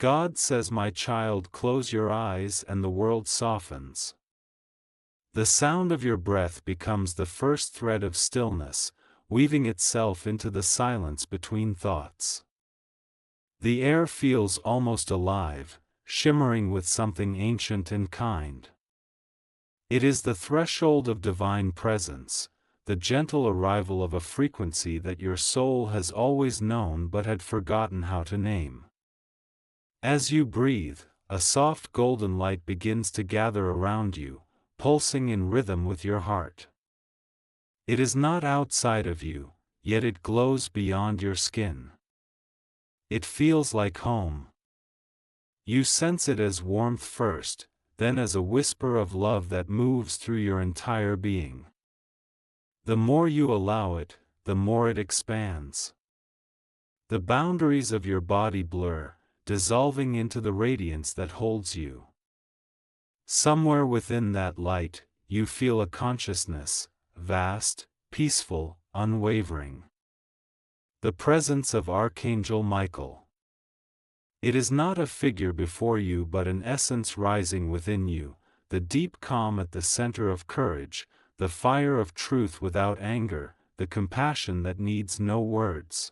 God says, "My child, close your eyes," and the world softens. The sound of your breath becomes the first thread of stillness, weaving itself into the silence between thoughts. The air feels almost alive, shimmering with something ancient and kind. It is the threshold of divine presence, the gentle arrival of a frequency that your soul has always known but had forgotten how to name. As you breathe, a soft golden light begins to gather around you, pulsing in rhythm with your heart. It is not outside of you, yet it glows beyond your skin. It feels like home. You sense it as warmth first, then as a whisper of love that moves through your entire being. The more you allow it, the more it expands. The boundaries of your body blur, dissolving into the radiance that holds you. Somewhere within that light, you feel a consciousness, vast, peaceful, unwavering. The presence of Archangel Michael. It is not a figure before you but an essence rising within you, the deep calm at the center of courage, the fire of truth without anger, the compassion that needs no words.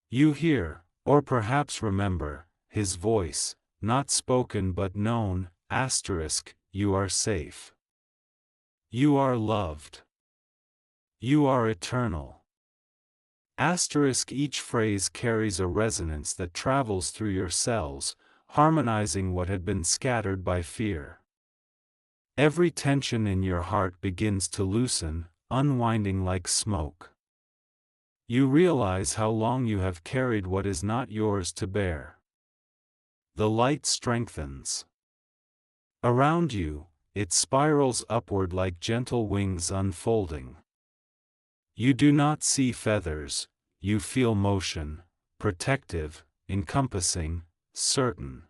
You hear, or perhaps remember, his voice, not spoken but known, *, you are safe. You are loved. You are eternal. * Each phrase carries a resonance that travels through your cells, harmonizing what had been scattered by fear. Every tension in your heart begins to loosen, unwinding like smoke. You realize how long you have carried what is not yours to bear. The light strengthens. Around you, it spirals upward like gentle wings unfolding. You do not see feathers, you feel motion, protective, encompassing, certain.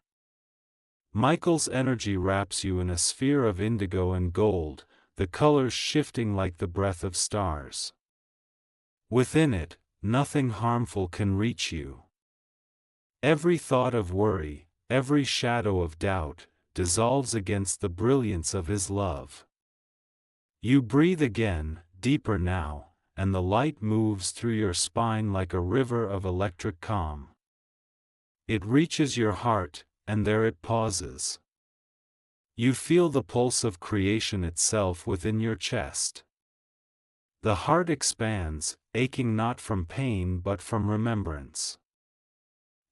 Michael's energy wraps you in a sphere of indigo and gold, the colors shifting like the breath of stars. Within it, nothing harmful can reach you. Every thought of worry, every shadow of doubt, dissolves against the brilliance of his love. You breathe again, deeper now, and the light moves through your spine like a river of electric calm. It reaches your heart, and there it pauses. You feel the pulse of creation itself within your chest. The heart expands, aching not from pain but from remembrance.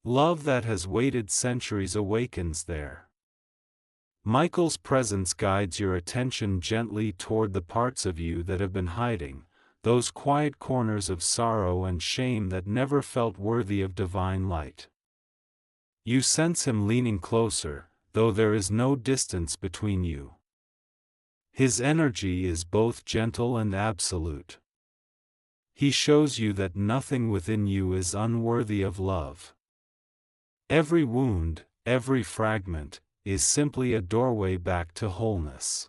Love that has waited centuries awakens there. Michael's presence guides your attention gently toward the parts of you that have been hiding, those quiet corners of sorrow and shame that never felt worthy of divine light. You sense him leaning closer, though there is no distance between you. His energy is both gentle and absolute. He shows you that nothing within you is unworthy of love. Every wound, every fragment, is simply a doorway back to wholeness.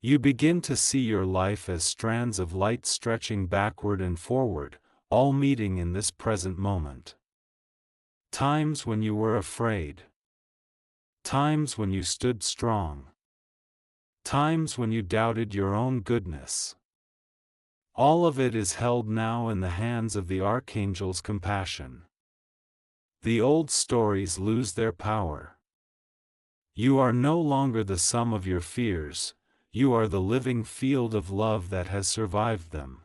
You begin to see your life as strands of light stretching backward and forward, all meeting in this present moment. Times when you were afraid. Times when you stood strong. Times when you doubted your own goodness. All of it is held now in the hands of the Archangel's compassion. The old stories lose their power. You are no longer the sum of your fears, you are the living field of love that has survived them.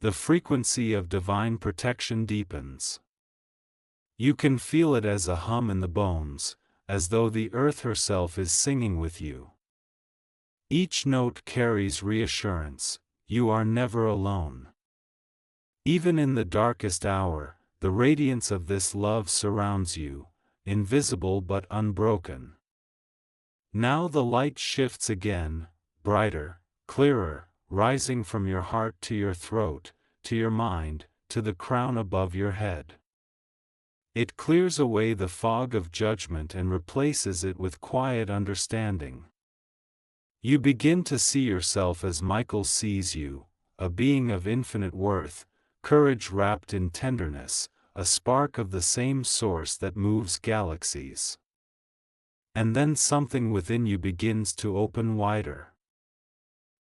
The frequency of divine protection deepens. You can feel it as a hum in the bones, as though the earth herself is singing with you. Each note carries reassurance, you are never alone. Even in the darkest hour, the radiance of this love surrounds you, invisible but unbroken. Now the light shifts again, brighter, clearer, rising from your heart to your throat, to your mind, to the crown above your head. It clears away the fog of judgment and replaces it with quiet understanding. You begin to see yourself as Michael sees you, a being of infinite worth, courage wrapped in tenderness, a spark of the same source that moves galaxies. And then something within you begins to open wider.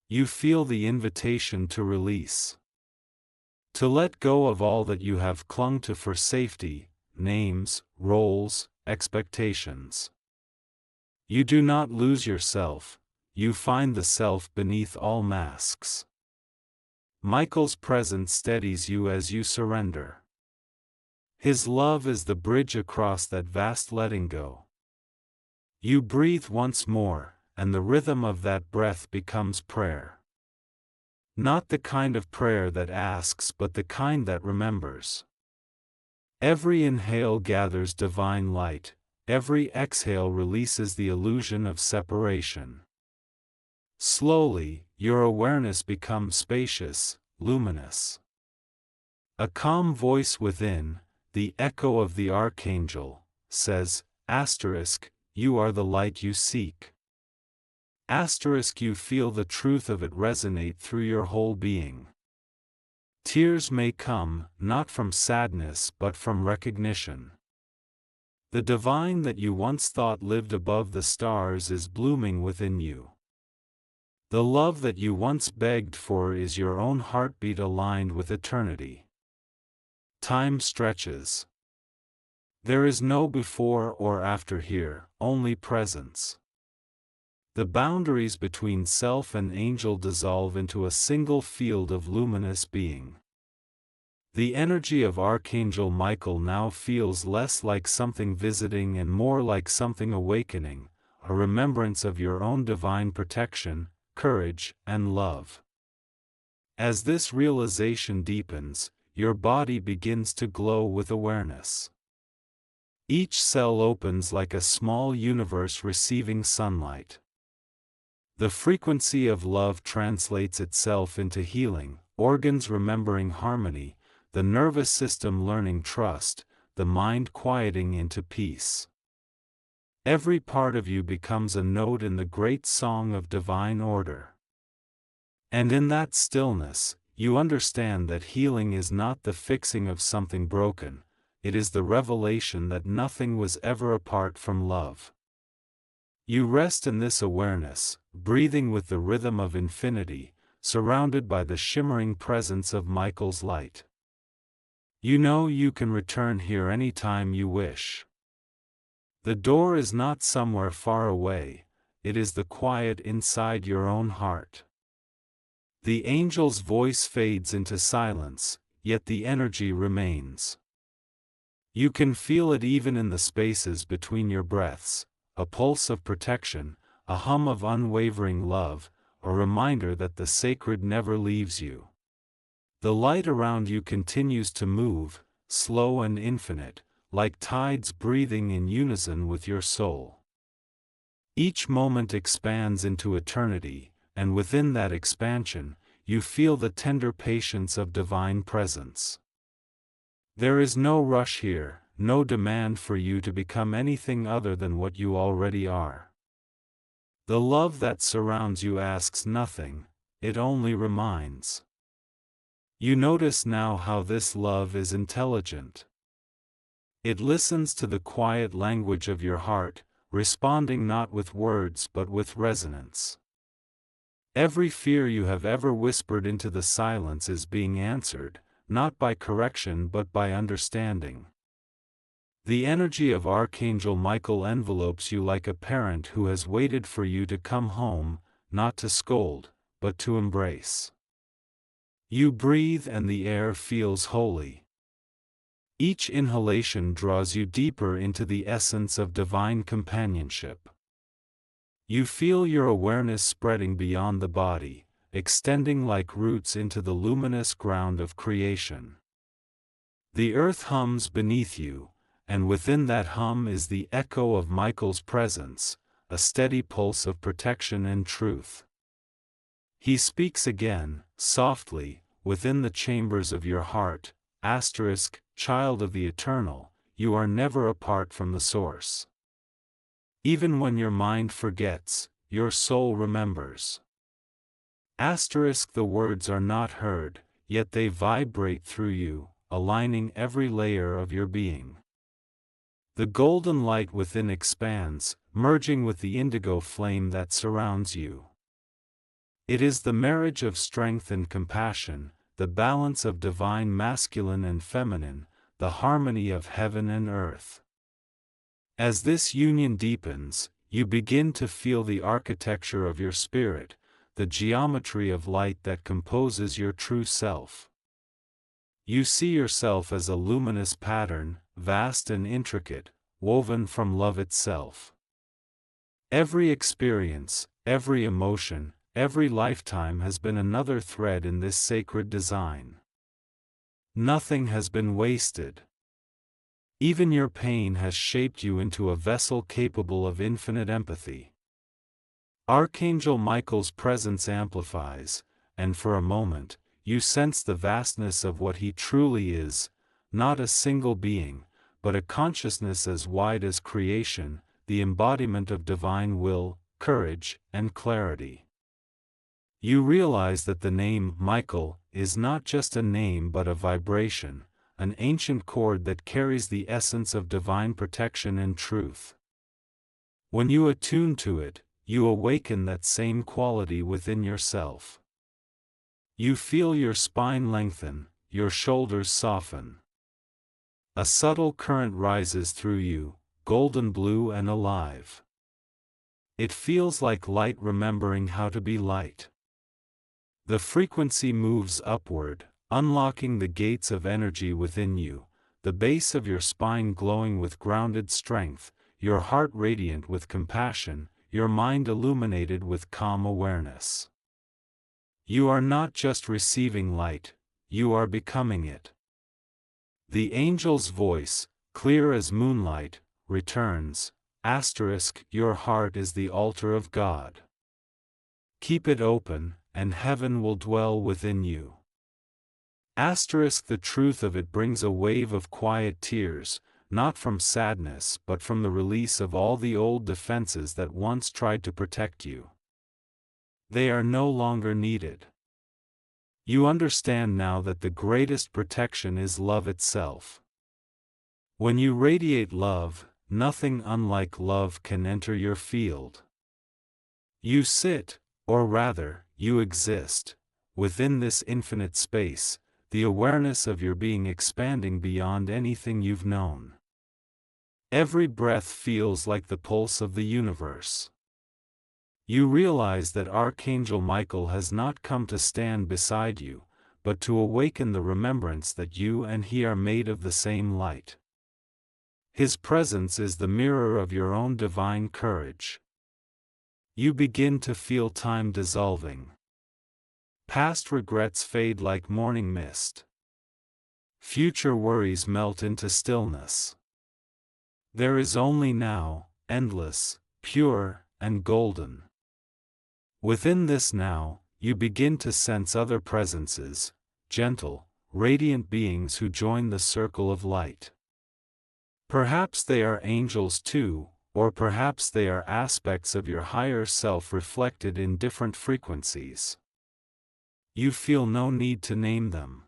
You feel the invitation to release. To let go of all that you have clung to for safety, names, roles, expectations. You do not lose yourself, you find the self beneath all masks. Michael's presence steadies you as you surrender. His love is the bridge across that vast letting go. You breathe once more, and the rhythm of that breath becomes prayer. Not the kind of prayer that asks, but the kind that remembers. Every inhale gathers divine light, every exhale releases the illusion of separation. Slowly, your awareness becomes spacious, luminous. A calm voice within, the echo of the Archangel, says, "You are the light you seek." You feel the truth of it resonate through your whole being. Tears may come, not from sadness but from recognition. The divine that you once thought lived above the stars is blooming within you. The love that you once begged for is your own heartbeat aligned with eternity. Time stretches. There is no before or after here, only presence. The boundaries between self and angel dissolve into a single field of luminous being. The energy of Archangel Michael now feels less like something visiting and more like something awakening, a remembrance of your own divine protection, courage, and love. As this realization deepens, your body begins to glow with awareness. Each cell opens like a small universe receiving sunlight. The frequency of love translates itself into healing, organs remembering harmony, the nervous system learning trust, the mind quieting into peace. Every part of you becomes a note in the great song of divine order. And in that stillness, you understand that healing is not the fixing of something broken, it is the revelation that nothing was ever apart from love. You rest in this awareness, breathing with the rhythm of infinity, surrounded by the shimmering presence of Michael's light. You know you can return here any time you wish. The door is not somewhere far away, it is the quiet inside your own heart. The angel's voice fades into silence, yet the energy remains. You can feel it even in the spaces between your breaths. A pulse of protection, a hum of unwavering love, a reminder that the sacred never leaves you. The light around you continues to move, slow and infinite, like tides breathing in unison with your soul. Each moment expands into eternity, and within that expansion, you feel the tender patience of divine presence. There is no rush here, no demand for you to become anything other than what you already are. The love that surrounds you asks nothing, it only reminds. You notice now how this love is intelligent. It listens to the quiet language of your heart, responding not with words but with resonance. Every fear you have ever whispered into the silence is being answered, not by correction but by understanding. The energy of Archangel Michael envelopes you like a parent who has waited for you to come home, not to scold, but to embrace. You breathe and the air feels holy. Each inhalation draws you deeper into the essence of divine companionship. You feel your awareness spreading beyond the body, extending like roots into the luminous ground of creation. The earth hums beneath you, and within that hum is the echo of Michael's presence, a steady pulse of protection and truth. He speaks again, softly, within the chambers of your heart, child of the eternal, you are never apart from the source. Even when your mind forgets, your soul remembers. The words are not heard, yet they vibrate through you, aligning every layer of your being. The golden light within expands, merging with the indigo flame that surrounds you. It is the marriage of strength and compassion, the balance of divine masculine and feminine, the harmony of heaven and earth. As this union deepens, you begin to feel the architecture of your spirit, the geometry of light that composes your true self. You see yourself as a luminous pattern, vast and intricate, woven from love itself. Every experience, every emotion, every lifetime has been another thread in this sacred design. Nothing has been wasted. Even your pain has shaped you into a vessel capable of infinite empathy. Archangel Michael's presence amplifies, and for a moment, you sense the vastness of what he truly is, not a single being, but a consciousness as wide as creation, the embodiment of divine will, courage, and clarity. You realize that the name Michael is not just a name but a vibration, an ancient chord that carries the essence of divine protection and truth. When you attune to it, you awaken that same quality within yourself. You feel your spine lengthen, your shoulders soften. A subtle current rises through you, golden blue and alive. It feels like light remembering how to be light. The frequency moves upward, unlocking the gates of energy within you, the base of your spine glowing with grounded strength, your heart radiant with compassion, your mind illuminated with calm awareness. You are not just receiving light, you are becoming it. The angel's voice, clear as moonlight, returns, your heart is the altar of God. Keep it open, and heaven will dwell within you. The truth of it brings a wave of quiet tears, not from sadness but from the release of all the old defenses that once tried to protect you. They are no longer needed. You understand now that the greatest protection is love itself. When you radiate love, nothing unlike love can enter your field. You sit, or rather, you exist, within this infinite space, the awareness of your being expanding beyond anything you've known. Every breath feels like the pulse of the universe. You realize that Archangel Michael has not come to stand beside you, but to awaken the remembrance that you and he are made of the same light. His presence is the mirror of your own divine courage. You begin to feel time dissolving. Past regrets fade like morning mist. Future worries melt into stillness. There is only now, endless, pure, and golden. Within this now, you begin to sense other presences, gentle, radiant beings who join the circle of light. Perhaps they are angels too, or perhaps they are aspects of your higher self reflected in different frequencies. You feel no need to name them.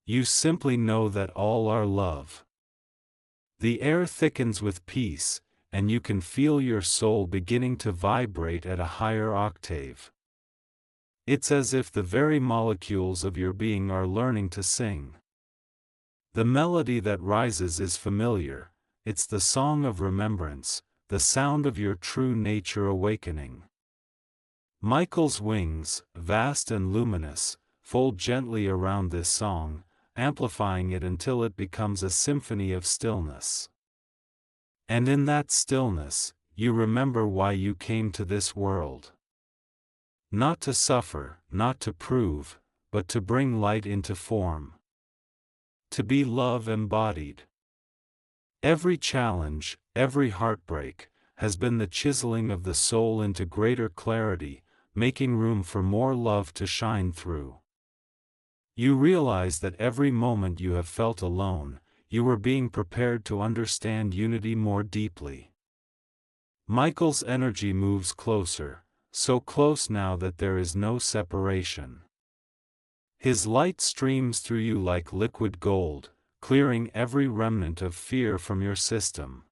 You simply know that all are love. The air thickens with peace, and you can feel your soul beginning to vibrate at a higher octave. It's as if the very molecules of your being are learning to sing. The melody that rises is familiar, it's the song of remembrance, the sound of your true nature awakening. Michael's wings, vast and luminous, fold gently around this song, amplifying it until it becomes a symphony of stillness. And in that stillness, you remember why you came to this world. Not to suffer, not to prove, but to bring light into form. To be love embodied. Every challenge, every heartbreak, has been the chiseling of the soul into greater clarity, making room for more love to shine through. You realize that every moment you have felt alone, you were being prepared to understand unity more deeply. Michael's energy moves closer, so close now that there is no separation. His light streams through you like liquid gold, clearing every remnant of fear from your system.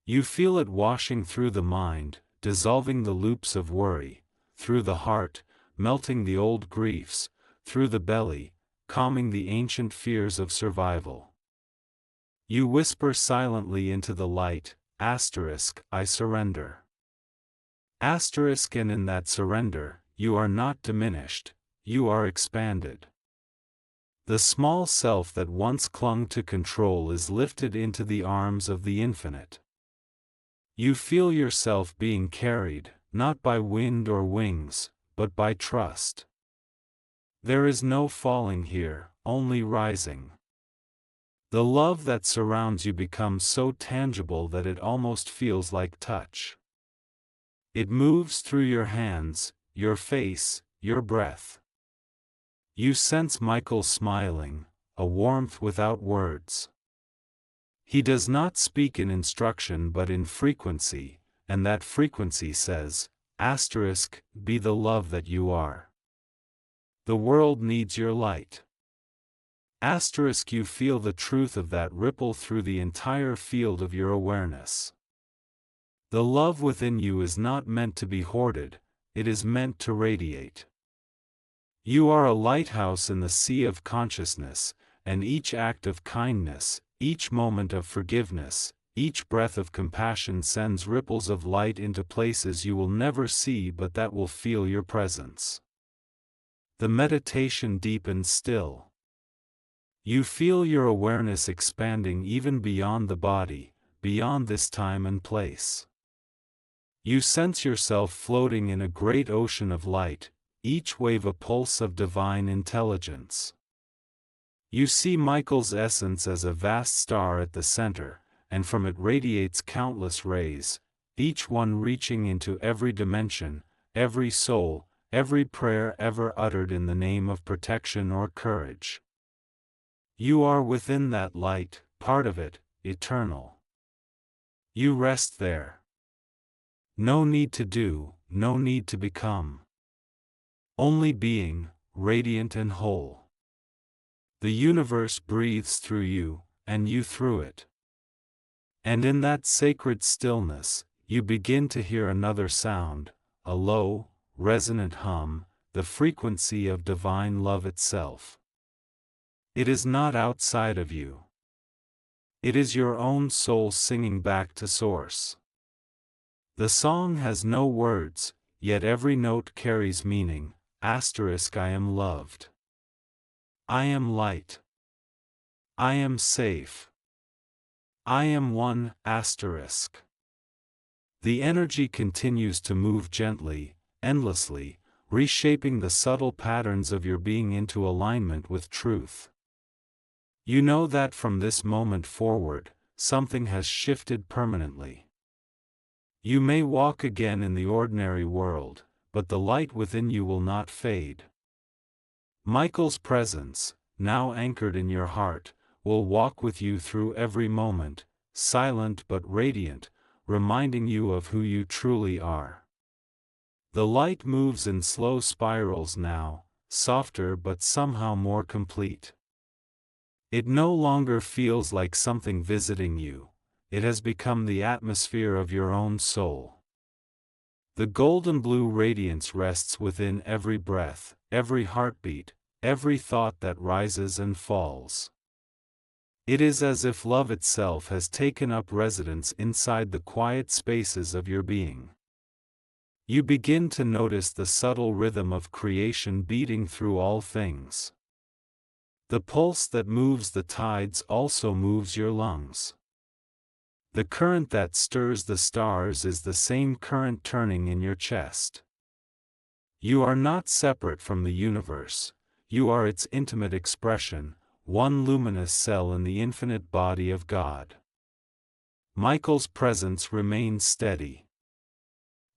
You feel it washing through the mind, dissolving the loops of worry, through the heart, melting the old griefs, through the belly, calming the ancient fears of survival. You whisper silently into the light, I surrender. And in that surrender, you are not diminished, you are expanded. The small self that once clung to control is lifted into the arms of the infinite. You feel yourself being carried, not by wind or wings, but by trust. There is no falling here, only rising. The love that surrounds you becomes so tangible that it almost feels like touch. It moves through your hands, your face, your breath. You sense Michael smiling, a warmth without words. He does not speak in instruction but in frequency, and that frequency says, be the love that you are. The world needs your light. You feel the truth of that ripple through the entire field of your awareness. The love within you is not meant to be hoarded, it is meant to radiate. You are a lighthouse in the sea of consciousness, and each act of kindness, each moment of forgiveness, each breath of compassion sends ripples of light into places you will never see but that will feel your presence. The meditation deepens still. You feel your awareness expanding even beyond the body, beyond this time and place. You sense yourself floating in a great ocean of light, each wave a pulse of divine intelligence. You see Michael's essence as a vast star at the center, and from it radiates countless rays, each one reaching into every dimension, every soul, every prayer ever uttered in the name of protection or courage. You are within that light, part of it, eternal. You rest there. No need to do, no need to become. Only being, radiant and whole. The universe breathes through you, and you through it. And in that sacred stillness, you begin to hear another sound, a low, resonant hum, the frequency of divine love itself. It is not outside of you. It is your own soul singing back to Source. The song has no words, yet every note carries meaning, I am loved. I am light. I am safe. I am one, The energy continues to move gently, endlessly, reshaping the subtle patterns of your being into alignment with truth. You know that from this moment forward, something has shifted permanently. You may walk again in the ordinary world, but the light within you will not fade. Michael's presence, now anchored in your heart, will walk with you through every moment, silent but radiant, reminding you of who you truly are. The light moves in slow spirals now, softer but somehow more complete. It no longer feels like something visiting you, it has become the atmosphere of your own soul. The golden blue radiance rests within every breath, every heartbeat, every thought that rises and falls. It is as if love itself has taken up residence inside the quiet spaces of your being. You begin to notice the subtle rhythm of creation beating through all things. The pulse that moves the tides also moves your lungs. The current that stirs the stars is the same current turning in your chest. You are not separate from the universe, you are its intimate expression, one luminous cell in the infinite body of God. Michael's presence remains steady.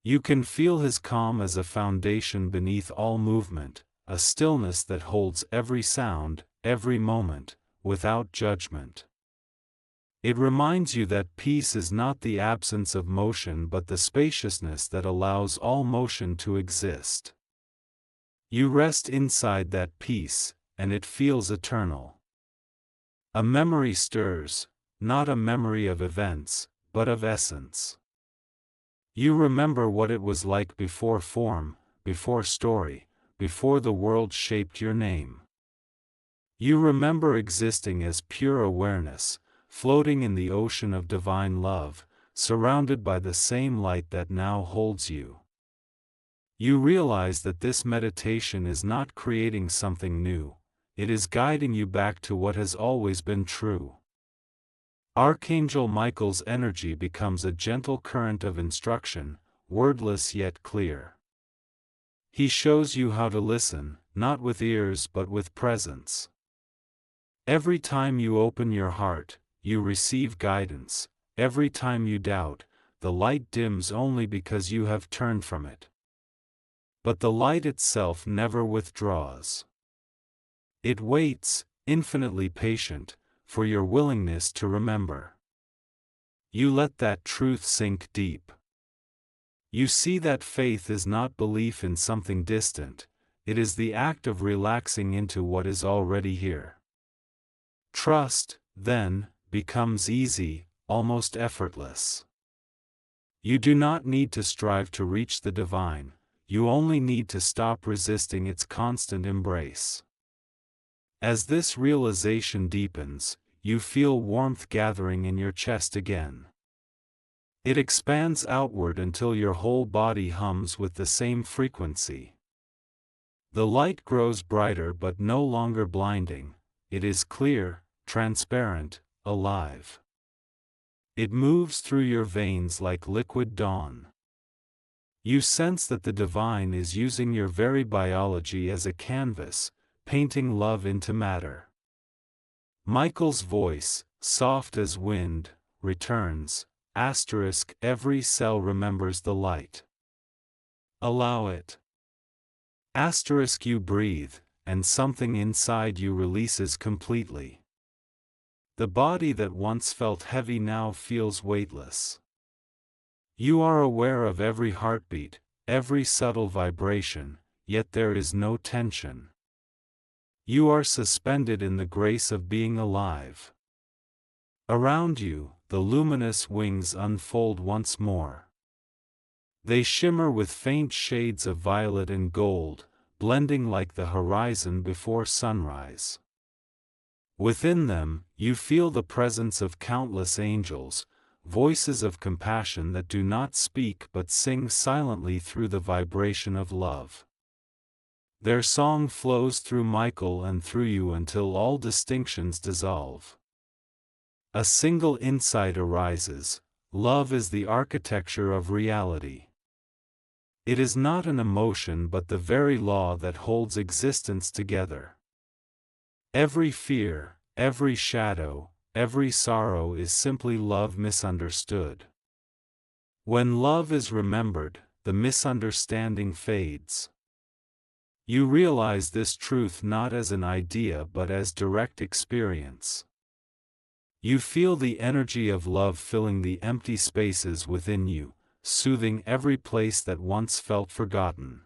You can feel his calm as a foundation beneath all movement, a stillness that holds every sound, every moment, without judgment. It reminds you that peace is not the absence of motion but the spaciousness that allows all motion to exist. You rest inside that peace, and it feels eternal. A memory stirs, not a memory of events, but of essence. You remember what it was like before form, before story, before the world shaped your name. You remember existing as pure awareness, floating in the ocean of divine love, surrounded by the same light that now holds you. You realize that this meditation is not creating something new, it is guiding you back to what has always been true. Archangel Michael's energy becomes a gentle current of instruction, wordless yet clear. He shows you how to listen, not with ears but with presence. Every time you open your heart, you receive guidance. Every time you doubt, the light dims only because you have turned from it. But the light itself never withdraws. It waits, infinitely patient, for your willingness to remember. You let that truth sink deep. You see that faith is not belief in something distant, it is the act of relaxing into what is already here. Trust, then, becomes easy, almost effortless. You do not need to strive to reach the divine, you only need to stop resisting its constant embrace. As this realization deepens, you feel warmth gathering in your chest again. It expands outward until your whole body hums with the same frequency. The light grows brighter but no longer blinding, it is clear, transparent, alive. It moves through your veins like liquid dawn. You sense that the divine is using your very biology as a canvas, painting love into matter. Michael's voice, soft as wind, returns, every cell remembers the light. Allow it. You breathe, and something inside you releases completely. The body that once felt heavy now feels weightless. You are aware of every heartbeat, every subtle vibration, yet there is no tension. You are suspended in the grace of being alive. Around you, the luminous wings unfold once more. They shimmer with faint shades of violet and gold, blending like the horizon before sunrise. Within them, you feel the presence of countless angels, voices of compassion that do not speak but sing silently through the vibration of love. Their song flows through Michael and through you until all distinctions dissolve. A single insight arises: love is the architecture of reality. It is not an emotion but the very law that holds existence together. Every fear, every shadow, every sorrow is simply love misunderstood. When love is remembered, the misunderstanding fades. You realize this truth not as an idea but as direct experience. You feel the energy of love filling the empty spaces within you, soothing every place that once felt forgotten.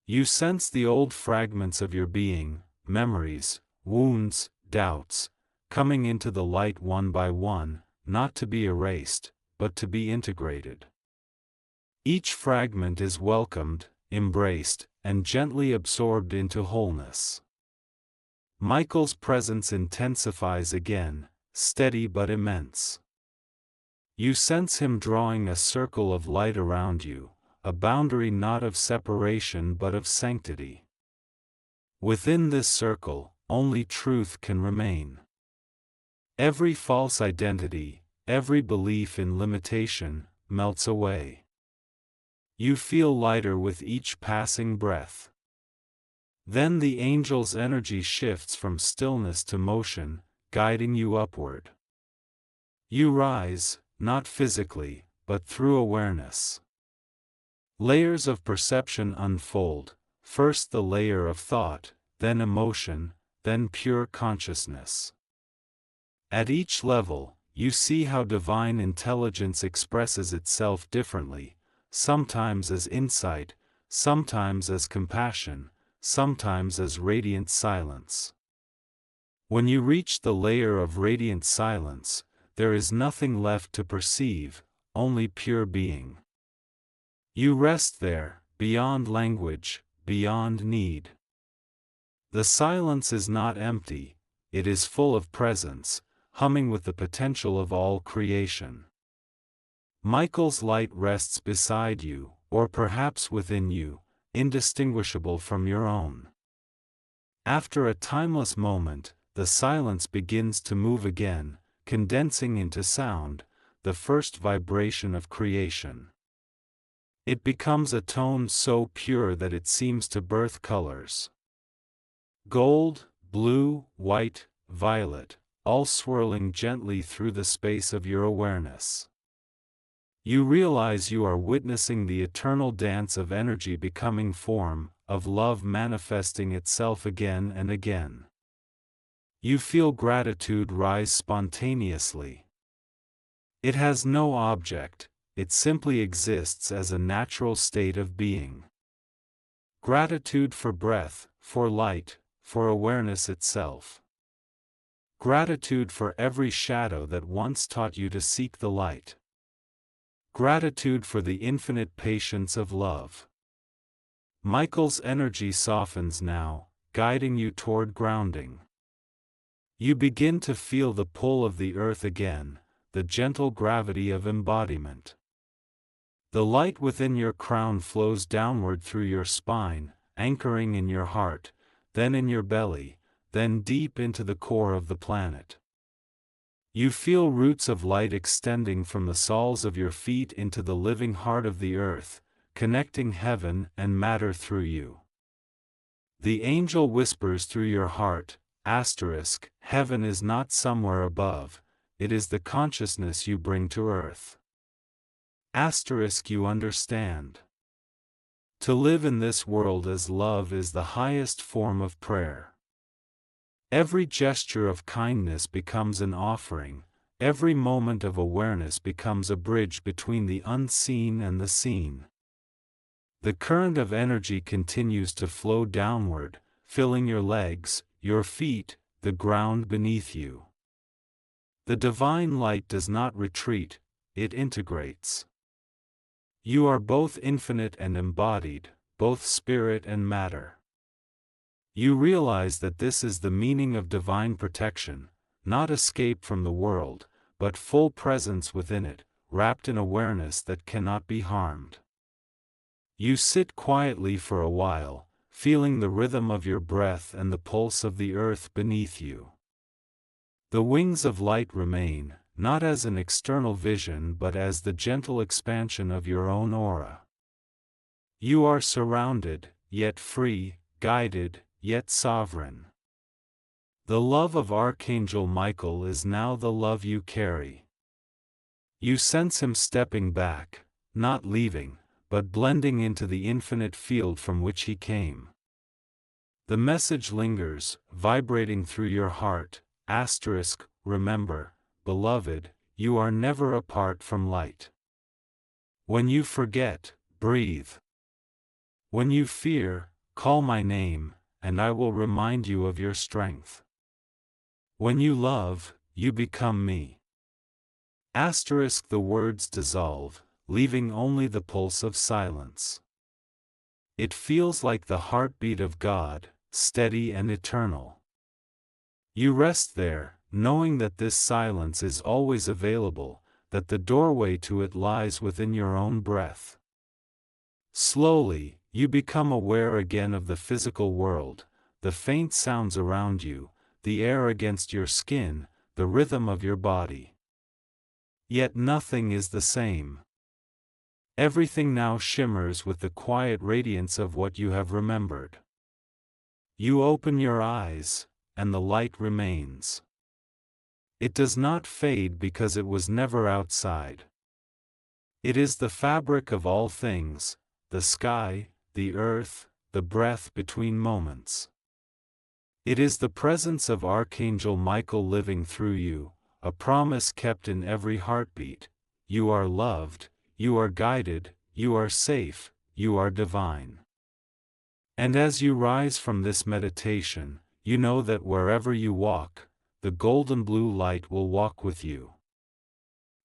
You sense the old fragments of your being, memories, wounds, doubts, coming into the light one by one, not to be erased, but to be integrated. Each fragment is welcomed, embraced, and gently absorbed into wholeness. Michael's presence intensifies again, steady but immense. You sense him drawing a circle of light around you, a boundary not of separation but of sanctity. Within this circle, only truth can remain. Every false identity, every belief in limitation, melts away. You feel lighter with each passing breath. Then the angel's energy shifts from stillness to motion, guiding you upward. You rise, not physically, but through awareness. Layers of perception unfold, first the layer of thought, then emotion, then pure consciousness. At each level, you see how divine intelligence expresses itself differently, sometimes as insight, sometimes as compassion, sometimes as radiant silence. When you reach the layer of radiant silence, there is nothing left to perceive, only pure being. You rest there, beyond language, beyond need. The silence is not empty, it is full of presence, humming with the potential of all creation. Michael's light rests beside you, or perhaps within you, indistinguishable from your own. After a timeless moment, the silence begins to move again, condensing into sound, the first vibration of creation. It becomes a tone so pure that it seems to birth colors. Gold, blue, white, violet, all swirling gently through the space of your awareness. You realize you are witnessing the eternal dance of energy becoming form, of love manifesting itself again and again. You feel gratitude rise spontaneously. It has no object, it simply exists as a natural state of being. Gratitude for breath, for light, for awareness itself. Gratitude for every shadow that once taught you to seek the light. Gratitude for the infinite patience of love. Michael's energy softens now, guiding you toward grounding. You begin to feel the pull of the earth again, the gentle gravity of embodiment. The light within your crown flows downward through your spine, anchoring in your heart, then in your belly, then deep into the core of the planet. You feel roots of light extending from the soles of your feet into the living heart of the earth, connecting heaven and matter through you. The angel whispers through your heart, heaven is not somewhere above, it is the consciousness you bring to earth. You understand. To live in this world as love is the highest form of prayer. Every gesture of kindness becomes an offering, every moment of awareness becomes a bridge between the unseen and the seen. The current of energy continues to flow downward, filling your legs, your feet, the ground beneath you. The divine light does not retreat, it integrates. You are both infinite and embodied, both spirit and matter. You realize that this is the meaning of divine protection, not escape from the world, but full presence within it, wrapped in awareness that cannot be harmed. You sit quietly for a while, feeling the rhythm of your breath and the pulse of the earth beneath you. The wings of light remain, not as an external vision but as the gentle expansion of your own aura. You are surrounded, yet free, guided, yet sovereign. The love of Archangel Michael is now the love you carry. You sense him stepping back, not leaving, but blending into the infinite field from which he came. The message lingers, vibrating through your heart, remember, beloved, you are never apart from light. When you forget, breathe. When you fear, call my name, and I will remind you of your strength. When you love, you become me. The words dissolve, leaving only the pulse of silence. It feels like the heartbeat of God, steady and eternal. You rest there, knowing that this silence is always available, that the doorway to it lies within your own breath. Slowly, you become aware again of the physical world, the faint sounds around you, the air against your skin, the rhythm of your body. Yet nothing is the same. Everything now shimmers with the quiet radiance of what you have remembered. You open your eyes, and the light remains. It does not fade because it was never outside. It is the fabric of all things, the sky, the earth, the breath between moments. It is the presence of Archangel Michael living through you, a promise kept in every heartbeat. You are loved, you are guided, you are safe, you are divine. And as you rise from this meditation, you know that wherever you walk, the golden blue light will walk with you.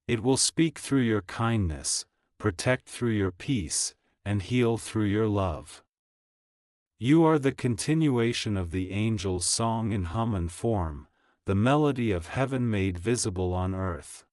It will speak through your kindness, protect through your peace, and heal through your love. You are the continuation of the angel's song in hum and form, the melody of heaven made visible on earth.